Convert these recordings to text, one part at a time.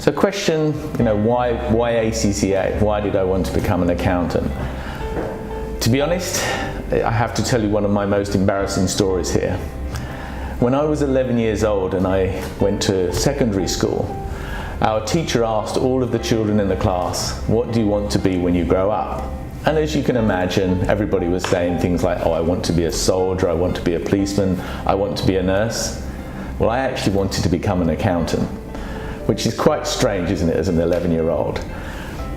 So question, why ACCA? Why did I want to become an accountant? To be honest, I have to tell you one of my most embarrassing stories here. When I was 11 years old and I went to secondary school, our teacher asked all of the children in the class, what do you want to be when you grow up? And as you can imagine, everybody was saying things like, oh, I want to be a soldier, I want to be a policeman, I want to be a nurse. Well, I actually wanted to become an accountant, which is quite strange, isn't it, as an 11-year-old.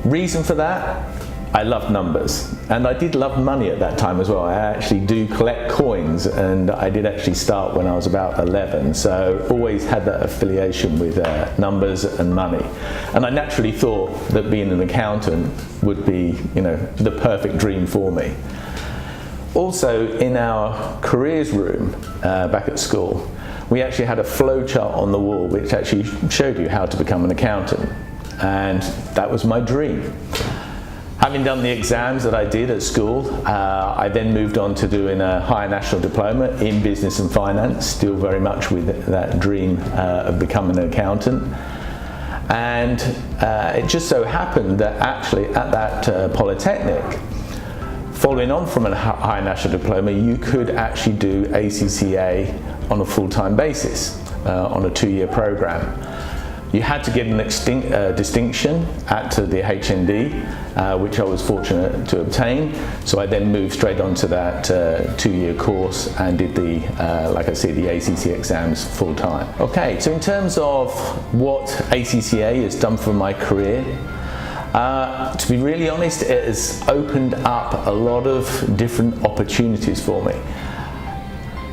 Reason for that? I loved numbers, and I did love money at that time as well. I actually do collect coins, and I did actually start when I was about 11, so always had that affiliation with numbers and money. And I naturally thought that being an accountant would be, the perfect dream for me. Also, in our careers room back at school, we actually had a flow chart on the wall which actually showed you how to become an accountant, and that was my dream. Having done the exams that I did at school, I then moved on to doing a higher national diploma in business and finance, still very much with that dream of becoming an accountant. And it just so happened that actually at that Polytechnic, following on from a higher national diploma, you could actually do ACCA on a full-time basis, on a 2-year program. You had to get an distinction at the HND, which I was fortunate to obtain. So I then moved straight onto that 2-year course and did like I said, the ACCA exams full time. Okay, so in terms of what ACCA has done for my career, to be really honest, it has opened up a lot of different opportunities for me.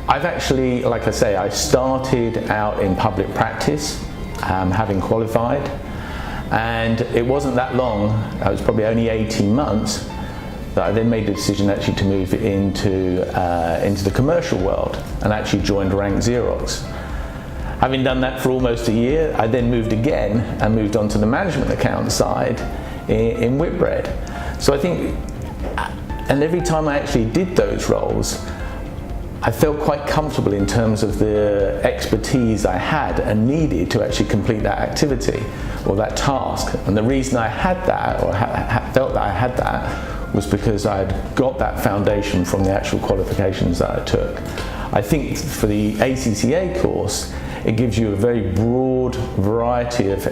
I've actually, like I say, I started out in public practice, having qualified, and it wasn't that long, I was probably only 18 months, that I then made the decision actually to move into the commercial world and actually joined Rank Xerox. Having done that for almost a year, I then moved again and moved on to the management account side in Whitbread. So I think, and every time I actually did those roles, I felt quite comfortable in terms of the expertise I had and needed to actually complete that activity or that task. And the reason I had that, or felt that I had that, was because I had got that foundation from the actual qualifications that I took. I think for the ACCA course, it gives you a very broad variety of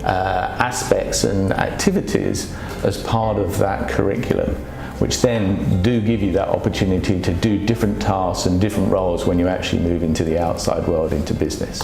aspects and activities as part of that curriculum, which then do give you that opportunity to do different tasks and different roles when you actually move into the outside world, into business.